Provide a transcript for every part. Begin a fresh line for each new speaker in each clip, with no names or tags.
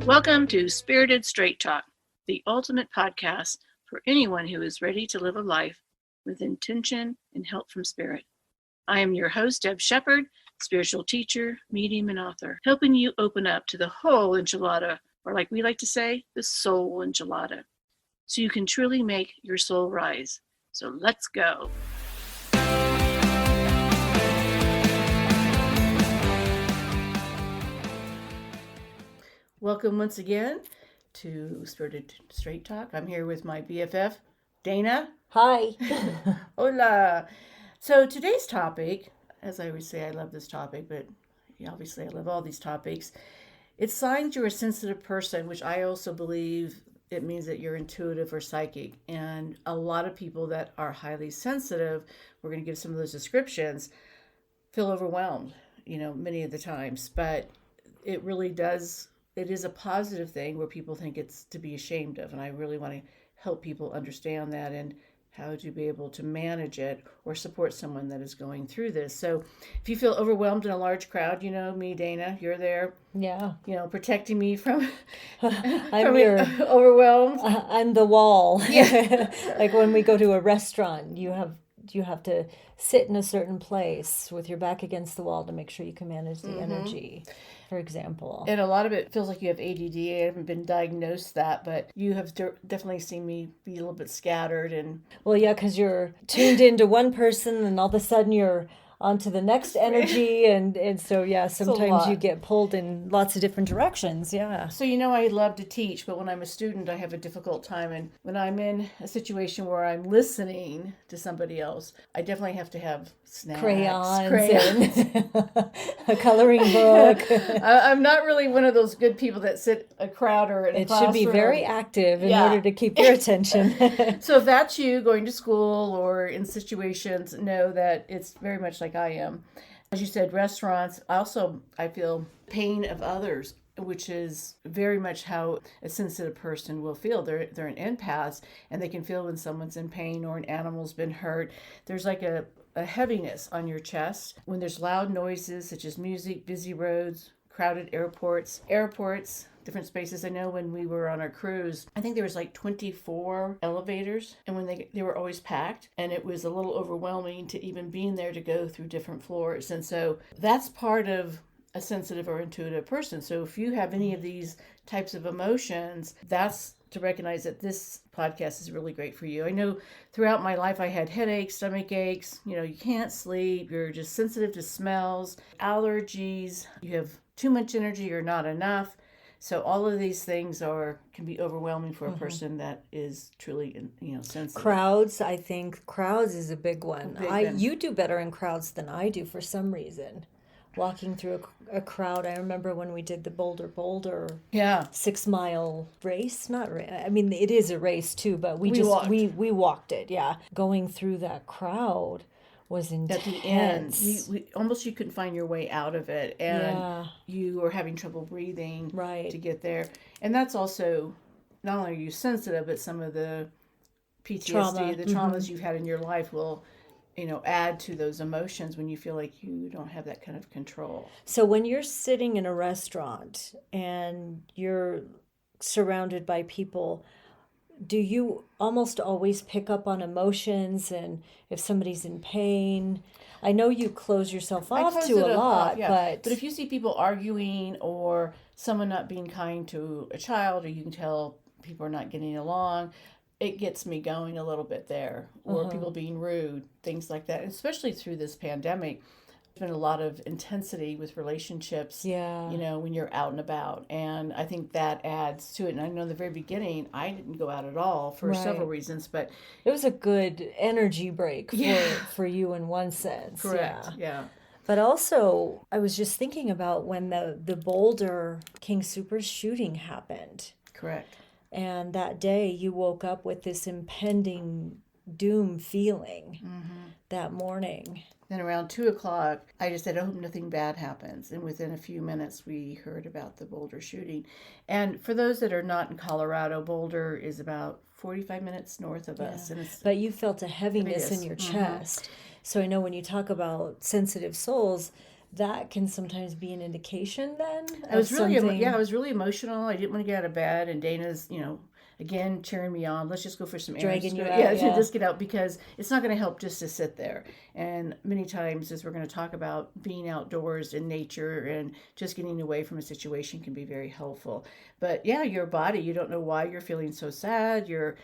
Welcome to Spirited Straight Talk, the ultimate podcast for anyone who is ready to live a life with intention and help from spirit. I am your host, Deb Shepard, spiritual teacher, medium, and author, helping you open up to the whole enchilada, or like we like to say, the soul enchilada, so you can truly make your soul rise. So let's go. Welcome once again to Spirited Straight Talk. I'm here with my BFF, Dana.
Hi.
Hola. So today's topic, as I always say, I love this topic, but obviously I love all these topics. It's signs you're a sensitive person, which I also believe it means that you're intuitive or psychic. And a lot of people that are highly sensitive, we're going to give some of those descriptions, feel overwhelmed, many of the times. But it really does. It is a positive thing where people think it's to be ashamed of. And I really want to help people understand that and how to be able to manage it or support someone that is going through this. So if you feel overwhelmed in a large crowd, me, Dana, you're there.
Yeah.
Protecting me from,
I'm your
overwhelmed.
I'm the wall.
Yeah.
Like when we go to a restaurant, you have to sit in a certain place with your back against the wall to make sure you can manage the energy, for example.
And a lot of it feels like you have ADD. I haven't been diagnosed that, but you have definitely seen me be a little bit scattered. And
well, yeah, because you're tuned into one person and all of a sudden you're onto the next energy. And so, yeah, sometimes you get pulled in lots of different directions. Yeah.
So, I love to teach, but when I'm a student, I have a difficult time. And when I'm in a situation where I'm listening to somebody else, I definitely have to have snacks.
Crayons. And a coloring book.
I'm not really one of those good people that sit a crowd or in a classroom.
It should be very active in order to keep your attention.
So if that's you going to school or in situations, know that it's very much like I am. As you said, restaurants, I feel pain of others, which is very much how a sensitive person will feel. They're an empath, and they can feel when someone's in pain or an animal's been hurt. There's like a heaviness on your chest when there's loud noises such as music, busy roads, crowded airports, different spaces. I know when we were on our cruise, I think there was like 24 elevators, and when they were always packed, and it was a little overwhelming to even being there to go through different floors. And so that's part of a sensitive or intuitive person. So if you have any of these types of emotions, that's to recognize that this podcast is really great for you. I know throughout my life I had headaches, stomach aches, you can't sleep, you're just sensitive to smells, allergies, you have too much energy or not enough. So all of these things can be overwhelming for a person that is truly, sensitive.
Crowds, I think crowds is a big one. You do better in crowds than I do for some reason. Walking through a crowd. I remember when we did the Boulder 6-mile race. It is a race too, but we walked it. Yeah, going through that crowd was intense.
At the end, you couldn't find your way out of it, and you were having trouble breathing to get there. And that's also, not only are you sensitive, but some of the PTSD, the traumas you've had in your life will add to those emotions when you feel like you don't have that kind of control.
So when you're sitting in a restaurant and you're surrounded by people, do you almost always pick up on emotions and if somebody's in pain? I know you close yourself off to a lot, but
if you see people arguing or someone not being kind to a child, or you can tell people are not getting along, it gets me going a little bit there. Or people being rude, things like that. Especially through this pandemic, there's been a lot of intensity with relationships, when you're out and about. And I think that adds to it. And I know in the very beginning, I didn't go out at all for several reasons, but
it was a good energy break for you in one sense.
Correct, yeah.
But also, I was just thinking about when the Boulder King Soopers shooting happened.
Correct.
And that day you woke up with this impending doom feeling that morning.
Then around 2:00, I just said, I hope nothing bad happens. And within a few minutes, we heard about the Boulder shooting. And for those that are not in Colorado, Boulder is about 45 minutes north of us. And
but you felt a heaviness in your chest. So I know when you talk about sensitive souls, that can sometimes be an indication then
I
of
was really,
something.
I was really emotional. I didn't want to get out of bed, and Dana's, again cheering me on. Let's just go for some errands.
Dragging you
Yeah,
out,
to
yeah.
just get out because it's not going to help just to sit there. And many times, as we're going to talk about, being outdoors in nature and just getting away from a situation can be very helpful. But yeah, your body, you don't know why you're feeling so sad. You're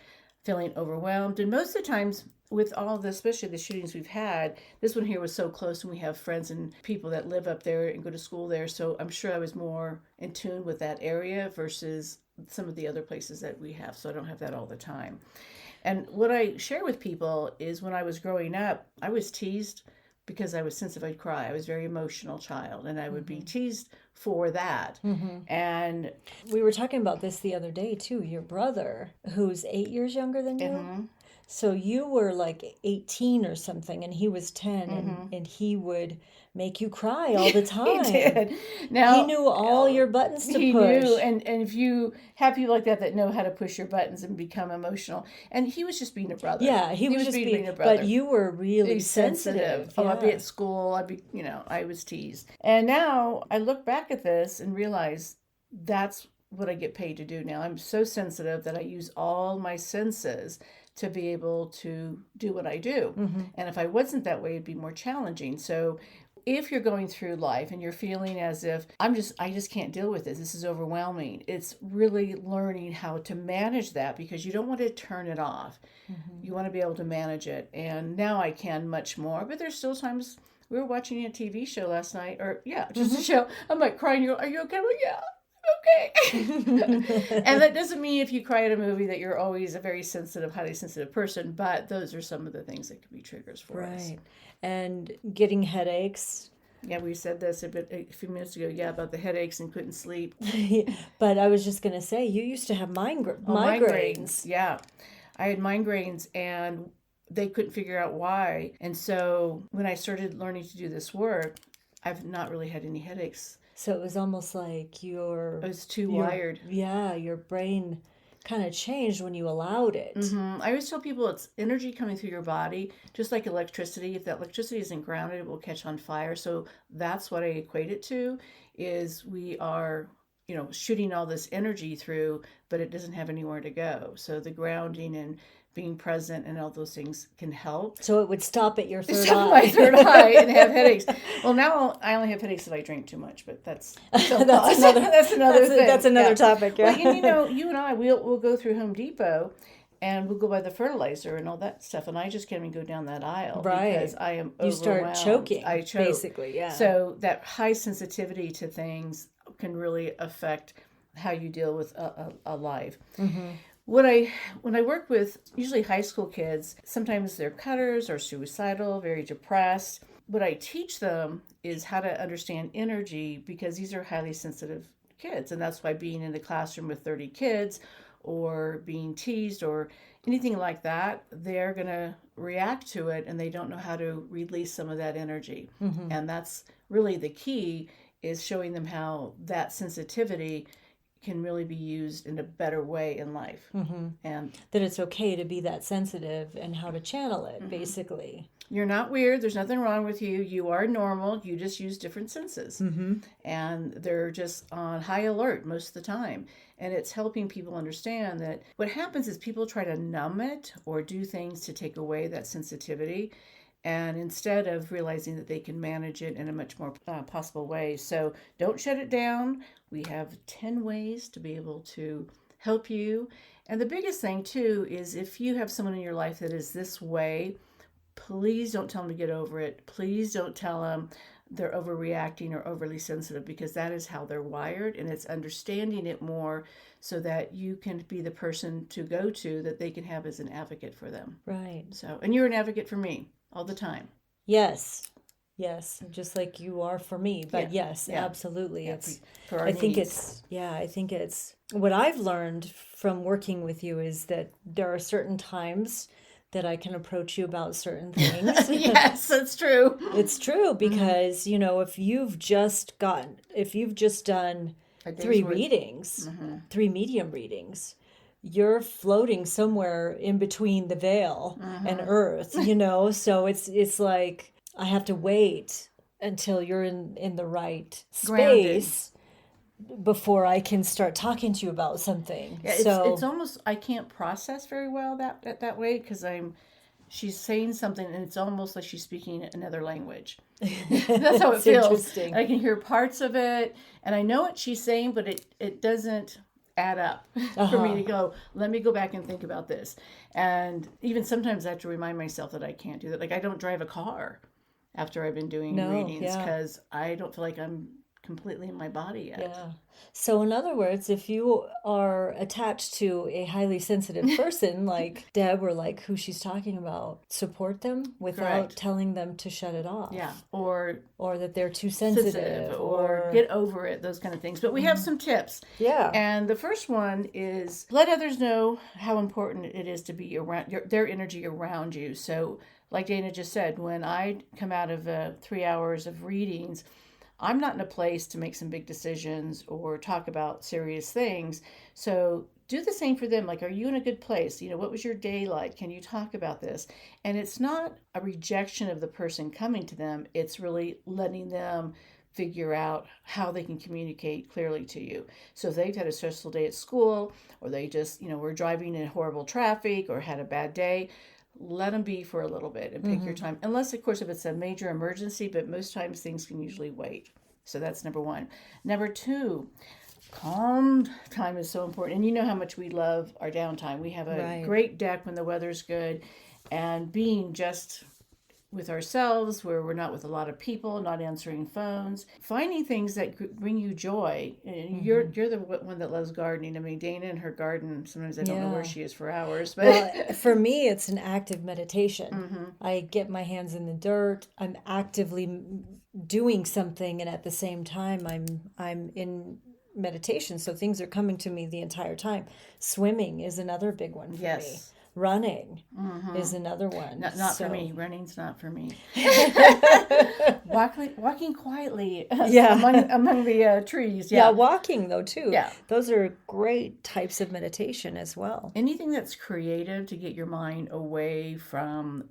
feeling overwhelmed, and most of the times, with all the, especially the shootings we've had, this one here was so close, and we have friends and people that live up there and go to school there. So I'm sure I was more in tune with that area versus some of the other places that we have. So I don't have that all the time. And what I share with people is when I was growing up, I was teased because I was sensitive. I'd cry. I was a very emotional child, and I would be teased for that. And
We were talking about this the other day too. Your brother, who's 8 years younger than you. So you were like 18 or something, and he was 10, and he would make you cry all the time.
he did. Now,
He knew all your buttons to
he
push.
knew, and if you have people like that know how to push your buttons and become emotional, and he was just being a brother.
Yeah, he was just being
a brother.
But you were really sensitive.
Oh,
Yeah.
I'd be at school. I was teased. And now I look back at this and realize that's what I get paid to do now. I'm so sensitive that I use all my senses to be able to do what I do. And if I wasn't that way, it'd be more challenging. So if you're going through life and you're feeling as if I just can't deal with this is overwhelming, it's really learning how to manage that, because you don't want to turn it off. You want to be able to manage it. And now I can much more, but there's still times. We were watching a TV show last night, or just a show. I'm like crying. Are you okay? I'm like, yeah. Okay. And that doesn't mean if you cry at a movie that you're always a very sensitive, highly sensitive person, but those are some of the things that could be triggers for us.
Right. And getting headaches.
Yeah, we said this a few minutes ago, about the headaches and couldn't sleep.
But I was just going to say, you used to have migraines.
Yeah. I had migraines, and they couldn't figure out why. And so when I started learning to do this work, I've not really had any headaches.
So it was almost like I
was too wired.
Yeah, your brain kind of changed when you allowed it.
I always tell people it's energy coming through your body, just like electricity. If that electricity isn't grounded, it will catch on fire. So that's what I equate it to, is we are, shooting all this energy through, but it doesn't have anywhere to go. So the grounding and being present and all those things can help.
So it would stop at your third
Stop
eye.
my third eye and have headaches. Well, now I only have headaches if I drink too much, but that's
another topic. Yeah.
Well, you and I, we'll go through Home Depot, and we'll go buy the fertilizer and all that stuff, and I just can't even go down that aisle,
right?
Because I am overwhelmed.
You start choking.
I choke,
basically. Yeah.
So that high sensitivity to things can really affect how you deal with a life. When I work with usually high school kids, sometimes they're cutters or suicidal, very depressed. What I teach them is how to understand energy, because these are highly sensitive kids. And that's why being in the classroom with 30 kids or being teased or anything like that, they're going to react to it, and they don't know how to release some of that energy. And that's really the key, is showing them how that sensitivity can really be used in a better way in life. And
that it's okay to be that sensitive and how to channel it, basically.
You're not weird. There's nothing wrong with you. You are normal. You just use different senses. And they're just on high alert most of the time. And it's helping people understand that what happens is people try to numb it or do things to take away that sensitivity, and instead of realizing that they can manage it in a much more possible way. So don't shut it down. We have 10 ways to be able to help you. And the biggest thing, too, is if you have someone in your life that is this way, please don't tell them to get over it. Please don't tell them they're overreacting or overly sensitive, because that is how they're wired, and it's understanding it more so that you can be the person to go to that they can have as an advocate for them.
Right.
So, and you're an advocate for me all the time.
Yes, just like you are for me. But yes,
Yeah.
absolutely.
Yeah,
It's.
for our
I think
needs.
I think it's what I've learned from working with you is that there are certain times that I can approach you about certain things.
Yes, that's true.
It's true, because if you've just done
A day's
3
worth.
readings, 3 medium readings, you're floating somewhere in between the veil and
Mm-hmm.
earth, so it's like I have to wait until you're in the right
Grounded.
space before I can start talking to you about something.
Yeah, it's
So
almost I can't process very well that way because she's saying something and it's almost like she's speaking another language. That's how it
it's
feels.
interesting.
I can hear parts of it and I know what she's saying, but it doesn't add up for me
Uh-huh.
to go, let me go back and think about this. And even sometimes I have to remind myself that I can't do that. Like I don't drive a car after I've been doing
No,
readings
yeah.
because I don't feel like I'm completely in my body yet.
Yeah. So, in other words, if you are attached to a highly sensitive person like Deb or like who she's talking about, support them without
Correct.
telling them to shut it
Yeah.
off
Or
or that they're too
sensitive
sensitive
or
or,
get over it, those kind of things. But we have some tips.
yeah.
And the first one is let others know how important it is to be around their energy around you. So, like Dana just said, when I come out of 3 hours of readings, I'm not in a place to make some big decisions or talk about serious things. So do the same for them. Like, are you in a good place? What was your day like? Can you talk about this? And it's not a rejection of the person coming to them, it's really letting them figure out how they can communicate clearly to you. So if they've had a stressful day at school or they just, were driving in horrible traffic or had a bad day, let them be for a little bit and pick your
Mm-hmm.
time. Unless, of course, if it's a major emergency, but most times things can usually wait. So that's number one. Number two, calm time is so important. And you know how much we love our downtime. We have a
Right.
great deck when the weather's good, and being just with ourselves where we're not with a lot of people, not answering phones, finding things that bring you joy. And you're
Mm-hmm.
you're the one that loves gardening. I mean, Dana and her garden, sometimes I don't know where
Yeah.
she is for hours,
Well,
but
for me, it's an active meditation.
hmm.
I get my hands in the dirt. I'm actively doing something, and at the same time, I'm in meditation. So things are coming to me the entire time. Swimming is another big one for me.
Yes.
Running
Mm-hmm.
is another one.
Not for
So
me. Running's not for me.
yeah,
Walking quietly among the trees.
yeah,
Yeah,
walking though too.
yeah.
Those are great types of meditation as well.
Anything that's creative to get your mind away from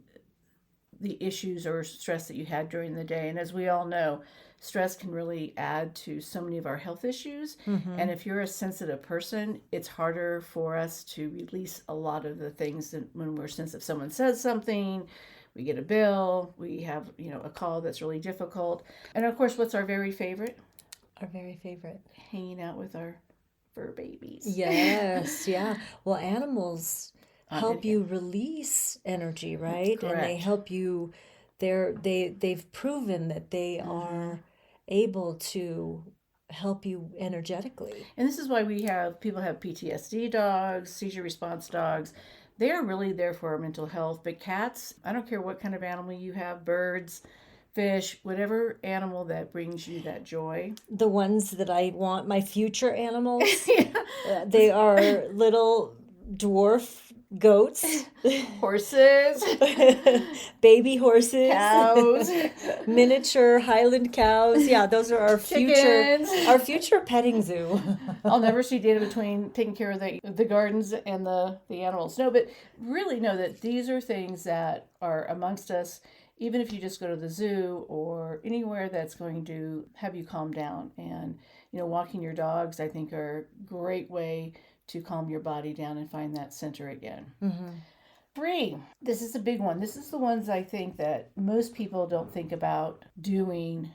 the issues or stress that you had during the day. And as we all know, stress can really add to so many of our health issues.
Mm-hmm.
And if you're a sensitive person, it's harder for us to release a lot of the things that when we're sensitive. Someone says something, we get a bill, we have, a call that's really difficult. And of course, what's our very favorite?
Our very favorite.
Hanging out with our fur babies.
Yes, yeah. Well, animals help
Yeah,
you release energy, right? And they
correct.
help you they've proven that they
Hmm.
are able to help you energetically.
And this is why people have PTSD dogs, seizure response dogs. They are really there for our mental health. But cats, I don't care what kind of animal you have, birds, fish, whatever animal that brings you that joy.
The ones that I want, my future animals,
Yeah.
they are little dwarf goats,
Horses,
baby horses,
cows,
miniature Highland cows. Yeah, those are
chickens.
our future petting zoo.
I'll never see data between taking care of the gardens and the animals. No, but really know that these are things that are amongst us, even if you just go to the zoo or anywhere that's going to have you calm down. And, walking your dogs, I think, are a great way to calm your body down and find that center again.
Hmm.
3, this is a big one. This is the ones I think that most people don't think about doing.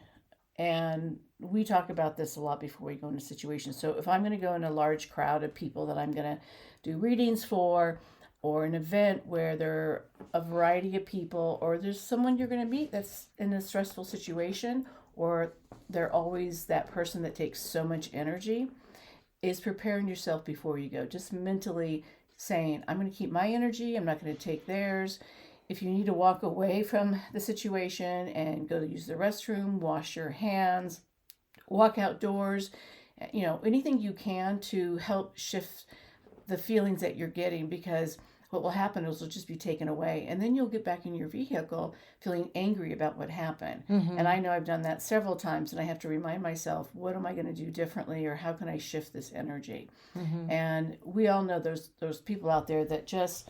And we talk about this a lot before we go into situations. So if I'm going to go in a large crowd of people that I'm going to do readings for, or an event where there are a variety of people, or there's someone you're going to meet that's in a stressful situation, or they're always that person that takes so much energy, is preparing yourself before you go. Just mentally saying, I'm going to keep my energy, I'm not going to take theirs. If you need to walk away from the situation and go to use the restroom, wash your hands, walk outdoors, anything you can to help shift the feelings that you're getting, because what will happen is it'll just be taken away. And then you'll get back in your vehicle feeling angry about what happened. And I know I've done that several times, and I have to remind myself, what am I going to do differently, or how can I shift this energy? And we all know there's people out there that just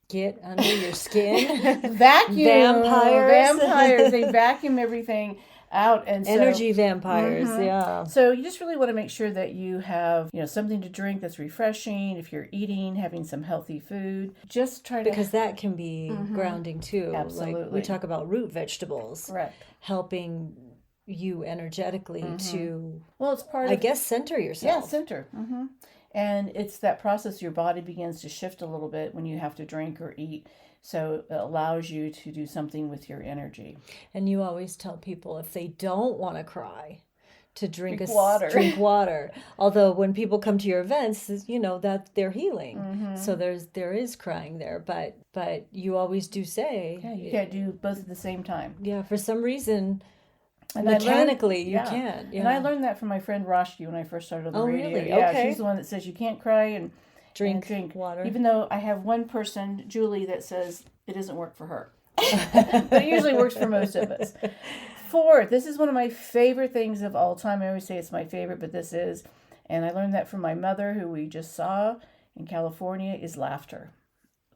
get under your skin.
vacuum.
Vampires.
They vacuum everything out, and so
Energy vampires. Yeah.
so you just really want to make sure that you have, something to drink that's refreshing. If you're eating, having some healthy food, just try to,
Because that can be grounding too.
Absolutely.
Like we talk about root vegetables,
correct.
helping you energetically to,
Well, it's part
I
of,
guess, center yourself.
yeah, center. And it's that process. Your body begins to shift a little bit when you have to drink or eat. So it allows you to do something with your energy.
And you always tell people if they don't want to cry, to drink
water.
Drink water. Although when people come to your events, that they're healing. So there is crying there, but you always do say,
Yeah, you can't do both at the same time.
yeah, for some reason,
And
mechanically you
yeah.
can't. Yeah.
And I learned that from my friend Roshki when I first started on the
Oh,
radio.
really?
Yeah,
Okay.
she's the one that says you can't cry and
drink
drink
water.
Even though I have one person, Julie, that says it doesn't work for her. But it usually works for most of us. Fourth, this is one of my favorite things of all time. I always say it's my favorite, but this is, and I learned that from my mother, who we just saw in California, is laughter.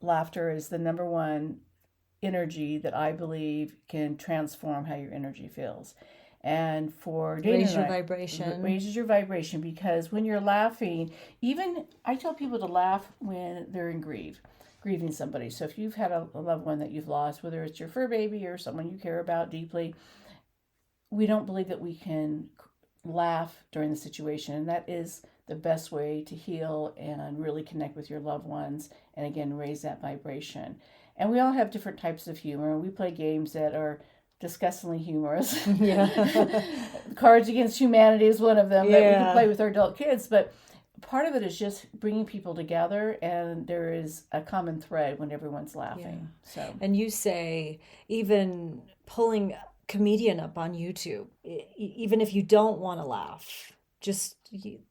Laughter is the number one energy that I believe can transform how your energy feels. And for Dana
Raise
and
your
I,
vibration.
raises your vibration, because when you're laughing, even I tell people to laugh when they're in grieving somebody. So if you've had a loved one that you've lost, whether it's your fur baby or someone you care about deeply, we don't believe that we can laugh during the situation. And that is the best way to heal and really connect with your loved ones, and again, raise that vibration. And we all have different types of humor. We play games that are disgustingly humorous.
Yeah.
Cards Against Humanity is one of them that we
Yeah.
can play with our adult kids. But part of it is just bringing people together, and there is a common thread when everyone's laughing. So
And you say even pulling a comedian up on YouTube, even if you don't want to laugh, just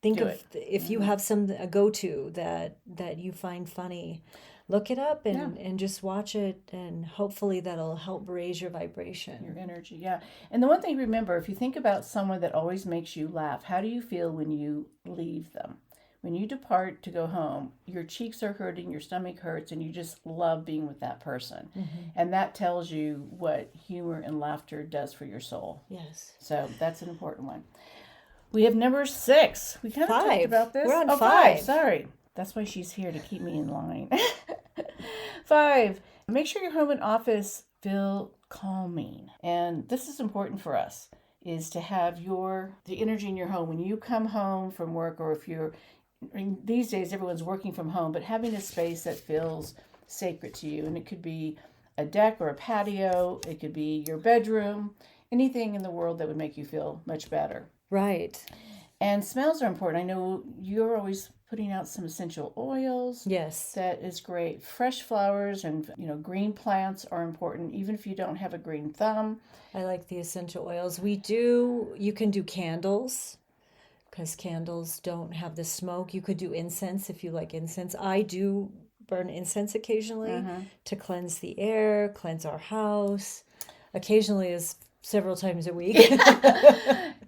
think
Do
of
it.
if you have a go-to that you find funny, look it up and just watch it, and hopefully that'll help raise your vibration.
your energy, yeah. And the one thing, remember, if you think about someone that always makes you laugh, how do you feel when you leave them? When you depart to go home, your cheeks are hurting, your stomach hurts, and you just love being with that person. And that tells you what humor and laughter does for your soul.
Yes.
So that's an important one. We have number 6. We kind of talked
5.
about this.
We're on
5.
5.
Sorry. That's why she's here, to keep me in line. 5. Make sure your home and office feel calming. And this is important for us, is to have the energy in your home when you come home from work, or if you're, these days everyone's working from home, but having a space that feels sacred to you. And it could be a deck or a patio. It could be your bedroom. Anything in the world that would make you feel much better.
Right.
And smells are important. I know you're always putting out some essential oils.
Yes.
That is great. Fresh flowers and green plants are important, even if you don't have a green thumb.
I like the essential oils. You can do candles, because candles don't have the smoke. You could do incense if you like incense. I do burn incense occasionally to cleanse the air, cleanse our house. Occasionally is several times a week.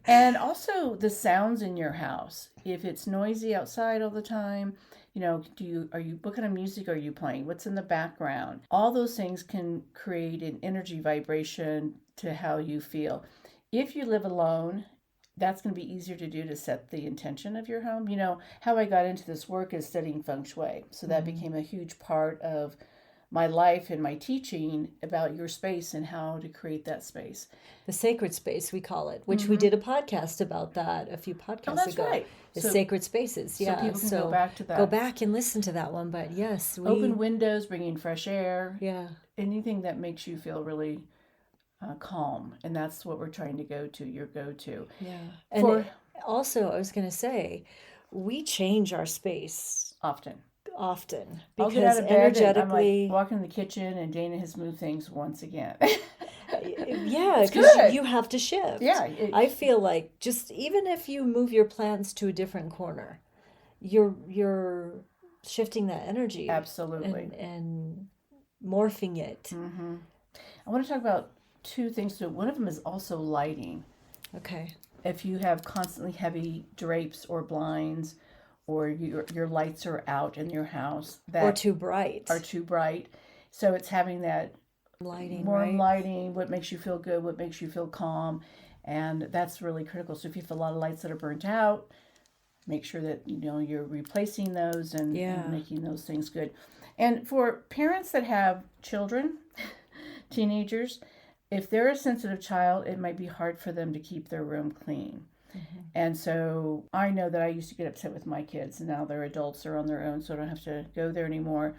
And also the sounds in your house. If it's noisy outside all the time, are you booking on music? Or are you playing? What's in the background? All those things can create an energy vibration to how you feel. If you live alone, that's going to be easier to do, to set the intention of your home. How I got into this work is studying feng shui. So that became a huge part of my life and my teaching about your space and how to create that space.
The sacred space, we call it, which we did a podcast about that a few podcasts
that's
ago.
right.
The
So-
sacred spaces. Yeah.
So people can go back to that.
Go back and listen to that one. But yes,
Open windows, bringing fresh air.
Yeah.
Anything that makes you feel really calm. And that's what we're trying to go to, your go-to.
Yeah. And also, I was going to say, we change our space
Often. I'll get
because
out of bed and I'm
energetically,
like walking in the kitchen, and Dana has moved things once again.
yeah,
It's
because
good.
you have to shift.
Yeah,
I feel like just even if you move your plants to a different corner, your shifting that energy.
Absolutely.
And morphing it.
I want to talk about two things. So one of them is also lighting.
Okay.
If you have constantly heavy drapes or blinds, or your lights are out in your house that
Or too bright.
are too bright, so it's having that
Lighting,
warm
right?
lighting, what makes you feel good, what makes you feel calm, and that's really critical. So if you have a lot of lights that are burnt out, make sure that you're replacing those and making those things good. And for parents that have children, teenagers, if they're a sensitive child, it might be hard for them to keep their room clean. And so I know that I used to get upset with my kids, and now they're adults, they're on their own, so I don't have to go there anymore.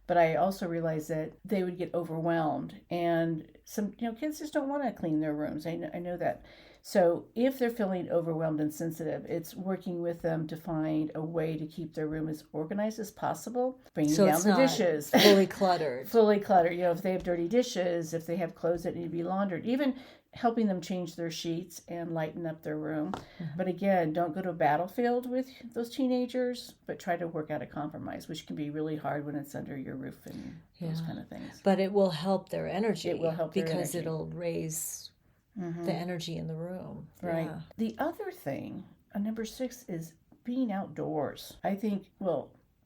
But I also realized that they would get overwhelmed, and some kids just don't want to clean their rooms. I know that. So if they're feeling overwhelmed and sensitive, it's working with them to find a way to keep their room as organized as possible, bringing down the dishes.
Fully cluttered.
Fully cluttered. If they have dirty dishes, if they have clothes that need to be laundered, even helping them change their sheets and lighten up their room. But again, don't go to a battlefield with those teenagers, but try to work out a compromise, which can be really hard when it's under your roof and those kind of things.
But it will help their energy.
It will help their energy.
Because it'll raise the energy in the room.
Right.
Yeah.
The other thing, number 6, is being outdoors. I think,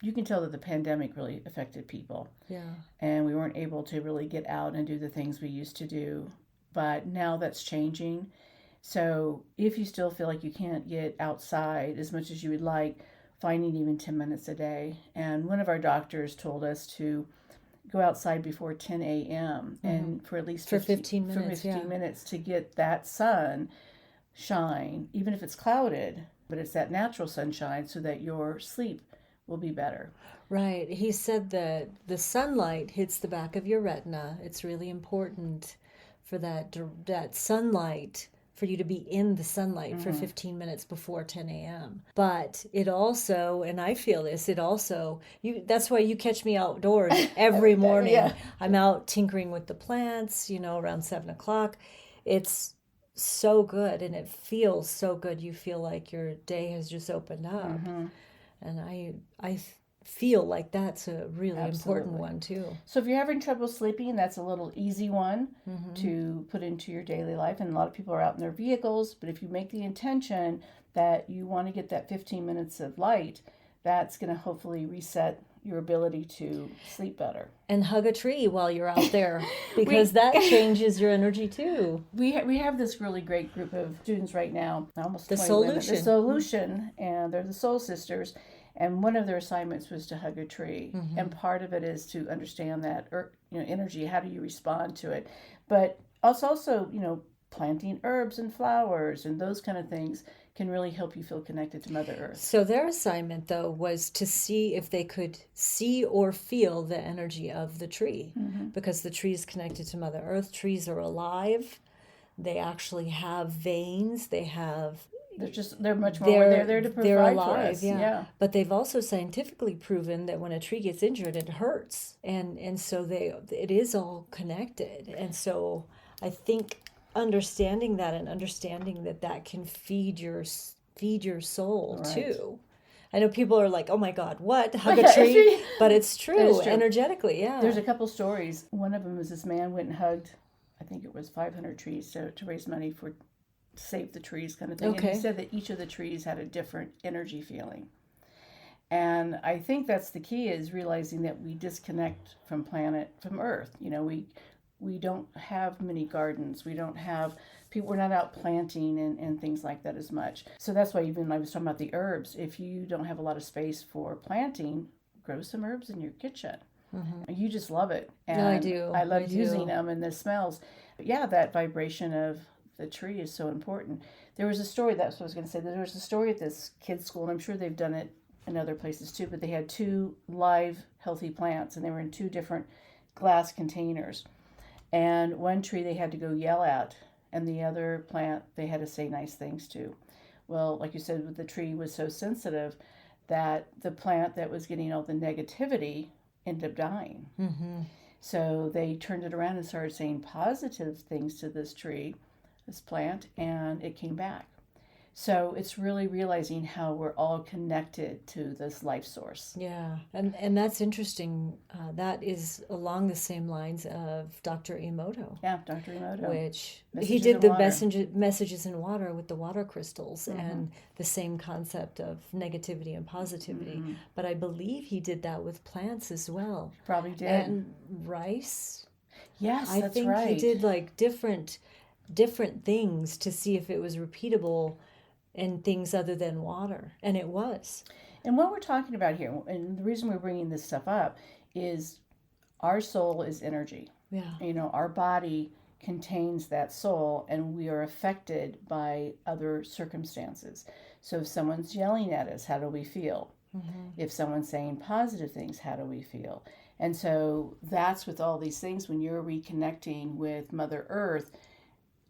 you can tell that the pandemic really affected people.
Yeah.
And we weren't able to really get out and do the things we used to do. But now that's changing. So if you still feel like you can't get outside as much as you would like, finding even 10 minutes a day. And one of our doctors told us to go outside before 10 a.m. and for at least
15 minutes,
15 minutes to get that sun shine, even if it's clouded, but it's that natural sunshine so that your sleep will be better.
Right. He said that the sunlight hits the back of your retina. It's really important for that sunlight, for you to be in the sunlight for 15 minutes before 10 a.m. But it also, and I feel this, that's why you catch me outdoors every morning.
Yeah.
I'm out tinkering with the plants, around 7 o'clock. It's so good, and it feels so good. You feel like your day has just opened up. And I feel like that's a really important one too.
So if you're having trouble sleeping, that's a little easy one to put into your daily life. And a lot of people are out in their vehicles, but if you make the intention that you want to get that 15 minutes of light, that's going to hopefully reset your ability to sleep better.
And hug a tree while you're out there, because that changes your energy too.
We have this really great group of students right now, almost
The
20
Solution.
women. The Solution, and they're the Soul Sisters. And one of their assignments was to hug a tree. And part of it is to understand that energy, how do you respond to it? But also, planting herbs and flowers and those kind of things can really help you feel connected to Mother Earth.
So their assignment, though, was to see if they could see or feel the energy of the tree, because the tree is connected to Mother Earth. Trees are alive. They actually have veins.
They're much more, they're there to provide
alive,
for us. Yeah.
But they've also scientifically proven that when a tree gets injured, it hurts. And so it is all connected. And so I think understanding that and understanding that can feed your soul too. I know people are like, oh my God, what? Hug a tree? But it's true, energetically, yeah.
There's a couple stories. One of them was this man went and hugged, I think it was 500 trees to raise money to save the trees kind of thing.
Okay.
And he said that each of the trees had a different energy feeling. And I think that's the key, is realizing that we disconnect from Earth. We don't have many gardens. We don't have people. We're not out planting and things like that as much. So that's why even when I was talking about the herbs, if you don't have a lot of space for planting, grow some herbs in your kitchen. You just love it. And
I do.
I love using them and the smells. But yeah, that vibration of the tree is so important. There was a story, that's what I was going to say. There was a story at this kids' school, and I'm sure they've done it in other places too, but they had 2 live healthy plants, and they were in 2 different glass containers. And one tree they had to go yell at, and the other plant they had to say nice things to. Well, like you said, the tree was so sensitive that the plant that was getting all the negativity ended up dying. So they turned it around and started saying positive things to this tree, this plant, and it came back. So it's really realizing how we're all connected to this life source.
Yeah, and that's interesting. That is along the same lines of Dr. Emoto,
Yeah, Dr. Emoto.
which he
Messages
did
in
the
Water.
messages in water with the water crystals and the same concept of negativity and positivity. But I believe he did that with plants as well.
Probably did.
And rice.
Yes,
I
that's
think he
right.
did like different things to see if it was repeatable in things other than water, and it was.
And what we're talking about here, and the reason we're bringing this stuff up, is our soul is energy.
Yeah.
You know, our body contains that soul, and we are affected by other circumstances. So if someone's yelling at us, how do we feel? If someone's saying positive things, how do we feel? And so that's with all these things, when you're reconnecting with Mother Earth,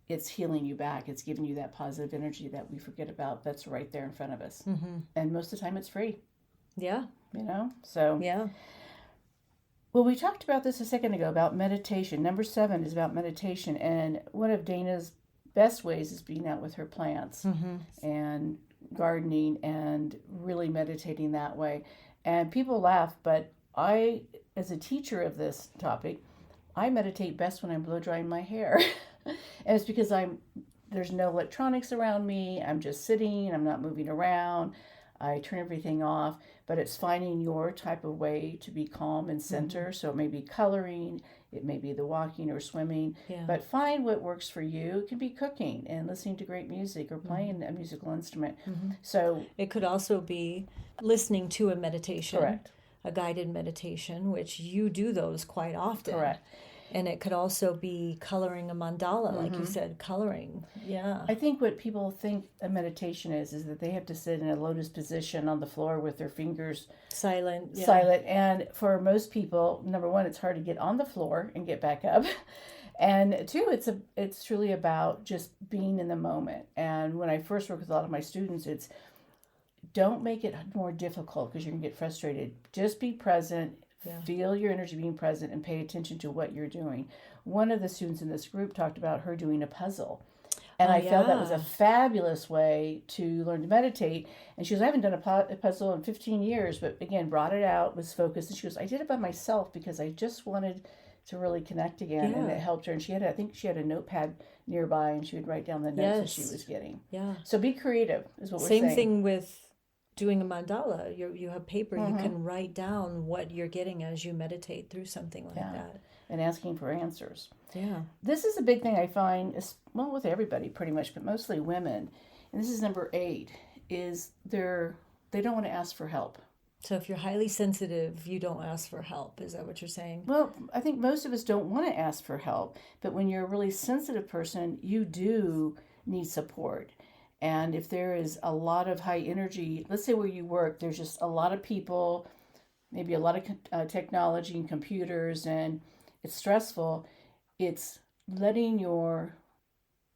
it's healing you back. It's giving you that positive energy that we forget about that's right there in front of us. And most of the time it's free,
Yeah.
you know? So,
Yeah.
well, we talked about this a second ago about meditation. Number 7 is about meditation. And one of Dana's best ways is being out with her plants and gardening and really meditating that way. And people laugh, but I, as a teacher of this topic, I meditate best when I'm blow drying my hair. And it's because there's no electronics around me. I'm just sitting, I'm not moving around. I turn everything off, but it's finding your type of way to be calm and center. So it may be coloring, it may be the walking or swimming, but find what works for you. It can be cooking and listening to great music or playing a musical instrument. So
it could also be listening to a meditation.
Correct.
A guided meditation, which you do those quite often.
Correct.
And it could also be coloring a mandala, like you said, coloring. Yeah.
I think what people think a meditation is that they have to sit in a lotus position on the floor with their fingers
silent. Yeah.
silent. And for most people, number one, it's hard to get on the floor and get back up. And two, it's truly about just being in the moment. And when I first work with a lot of my students, it's don't make it more difficult because you're going to get frustrated. Just be present. Yeah. Feel your energy being present and pay attention to what you're doing. One of the students in this group talked about her doing a puzzle. And I felt that was a fabulous way to learn to meditate. And she goes, I haven't done a puzzle in 15 years, but again, brought it out, was focused. And she goes, I did it by myself because I just wanted to really connect again. And it helped her. And I think she had a notepad nearby and she would write down the notes that she was getting.
Yeah.
So be creative is what we're saying.
Same thing with doing a mandala. You have paper, you can write down what you're getting as you meditate through something like that.
And asking for answers.
Yeah.
This is a big thing I find, well, with everybody pretty much, but mostly women. And this is number 8, is they don't want to ask for help.
So if you're highly sensitive, you don't ask for help. Is that what you're saying?
Well, I think most of us don't want to ask for help. But when you're a really sensitive person, you do need support. And if there is a lot of high energy, let's say where you work, there's just a lot of people, maybe a lot of technology and computers, and it's stressful. It's letting your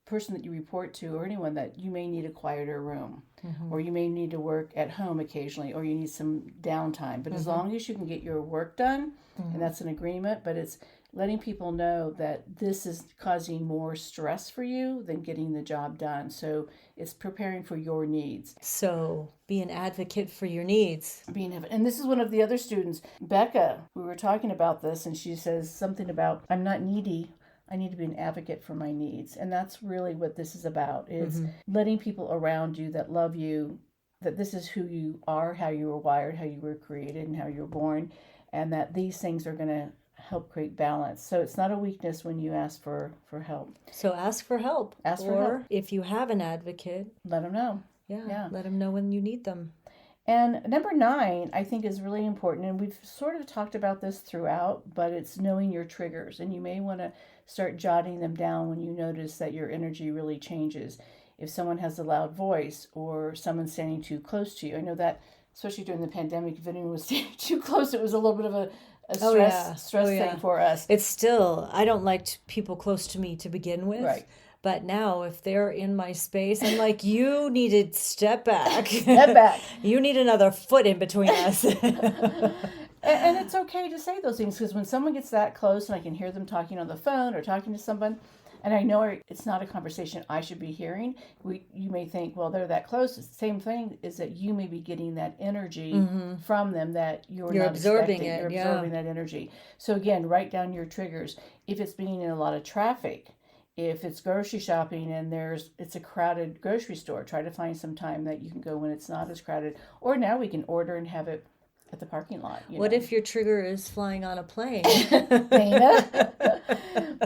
person that you report to or anyone that you may need a quieter room or you may need to work at home occasionally or you need some downtime. But as long as you can get your work done, and that's an agreement, but it's letting people know that this is causing more stress for you than getting the job done. So it's preparing for your needs.
So be an advocate for your needs.
And this is one of the other students, Becca, we were talking about this, and she says something about, I'm not needy. I need to be an advocate for my needs. And that's really what this is about, is letting people around you that love you, that this is who you are, how you were wired, how you were created, and how you were born, and that these things are going to help create balance. So it's not a weakness when you ask for help.
So ask for help.
Or
if you have an advocate,
let them know.
Yeah. Let them know when you need them.
And number 9, I think, is really important. And we've sort of talked about this throughout, but it's knowing your triggers. And you may want to start jotting them down when you notice that your energy really changes. If someone has a loud voice or someone's standing too close to you. I know that, especially during the pandemic, if anyone was standing too close, it was a little bit of a stress thing for us.
It's still, I don't like people close to me to begin with.
Right.
But now if they're in my space, I'm like, you need to step back.
Step back.
You need another foot in between us.
And it's okay to say those things, because when someone gets that close and I can hear them talking on the phone or talking to someone, And I know it's not a conversation I should be hearing. You may think, well, they're that close. It's the same thing is that you may be getting that energy from them that you're not
absorbing
expecting.
it.
You're absorbing that energy. So again, write down your triggers. If it's being in a lot of traffic, if it's grocery shopping and it's a crowded grocery store, try to find some time that you can go when it's not as crowded. Or now we can order and have it at the parking lot.
What if your trigger is flying on a plane?
Dana?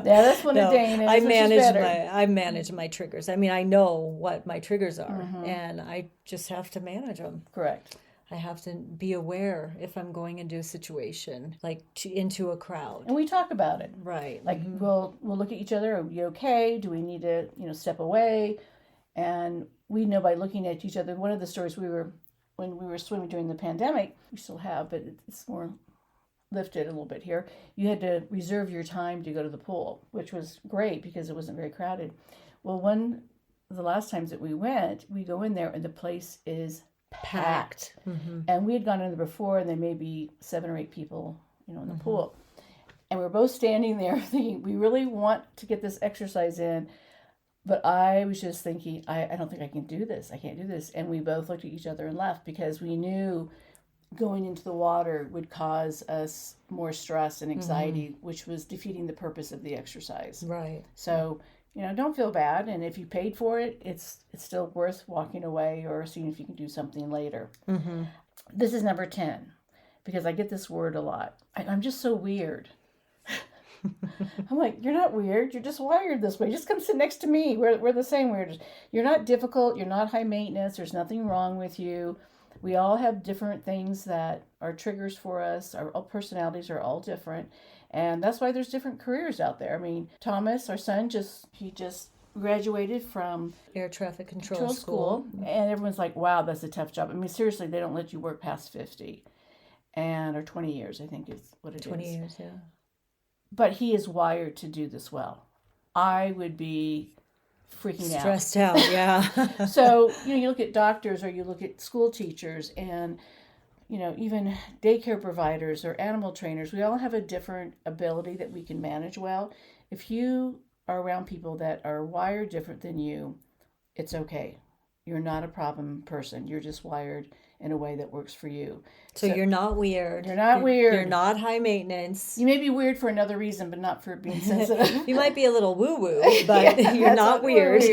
Yeah, that's one of Dana's.
I manage my triggers. I mean, I know what my triggers are, and I just have to manage them.
Correct.
I have to be aware if I'm going into a situation, like into a crowd.
And we talk about it.
Right.
Like we'll look at each other. Are we okay? Do we need to step away? And we know by looking at each other. One of the stories when we were swimming during the pandemic, we still have, but it's more lifted a little bit here. You had to reserve your time to go to the pool, which was great because it wasn't very crowded. Well, the last times that we went, we go in there and the place is packed. And we had gone in there before and there may be 7 or 8 people, in the pool. And we were both standing there thinking, we really want to get this exercise in. But I was just thinking, I don't think I can do this. I can't do this. And we both looked at each other and left because we knew going into the water would cause us more stress and anxiety, which was defeating the purpose of the exercise.
Right.
So, don't feel bad. And if you paid for it, it's still worth walking away or seeing if you can do something later. This is number 10 because I get this word a lot. I'm just so weird. I'm like, you're not weird. You're just wired this way. Just come sit next to me. We're the same weird. You're not difficult. You're not high maintenance. There's nothing wrong with you. We all have different things that are triggers for us. Our personalities are all different. And that's why there's different careers out there. I mean, Thomas, our son, he just graduated from
air traffic control school.
And everyone's like, wow, that's a tough job. I mean, seriously, they don't let you work past 50 or 20 years, I think is what it is.
20 years, yeah.
But he is wired to do this well. I would be freaking out.
Stressed out, yeah.
So, you look at doctors or you look at school teachers and, even daycare providers or animal trainers. We all have a different ability that we can manage well. If you are around people that are wired different than you, it's okay. You're not a problem person. You're just wired in a way that works for you.
So you're not weird.
You're not weird.
You're not high maintenance.
You may be weird for another reason, but not for being sensitive.
You might be a little woo-woo, but you're not weird.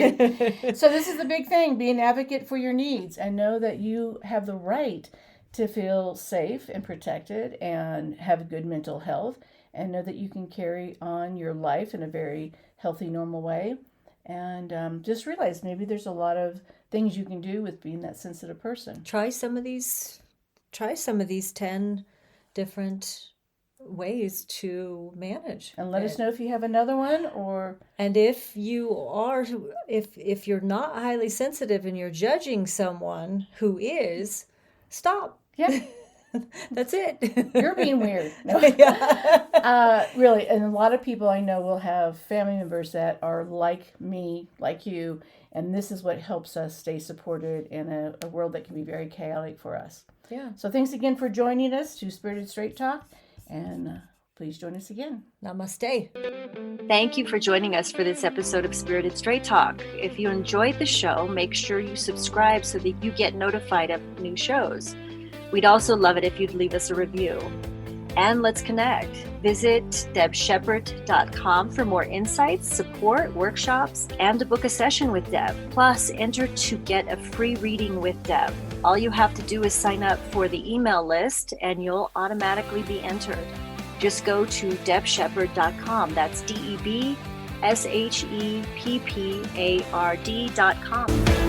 So this is the big thing. Be an advocate for your needs and know that you have the right to feel safe and protected and have good mental health and know that you can carry on your life in a very healthy, normal way. And just realize maybe there's a lot of things you can do with being that sensitive person.
Try some of these 10 different ways to manage.
And let us know if you have another one
and if you're not highly sensitive and you're judging someone who is, stop.
Yeah.
That's it.
You're being weird. No. Really, and a lot of people I know will have family members that are like me, like you, and this is what helps us stay supported in a world that can be very chaotic for us.
Yeah.
So thanks again for joining us to Spirited Straight Talk, and please join us again.
Namaste.
Thank you for joining us for this episode of Spirited Straight Talk. If you enjoyed the show, make sure you subscribe so that you get notified of new shows. We'd also love it if you'd leave us a review. And let's connect. Visit debshepard.com for more insights, support, workshops, and to book a session with Deb. Plus, enter to get a free reading with Deb. All you have to do is sign up for the email list and you'll automatically be entered. Just go to debshepard.com. That's DEBSHEPPARD.com.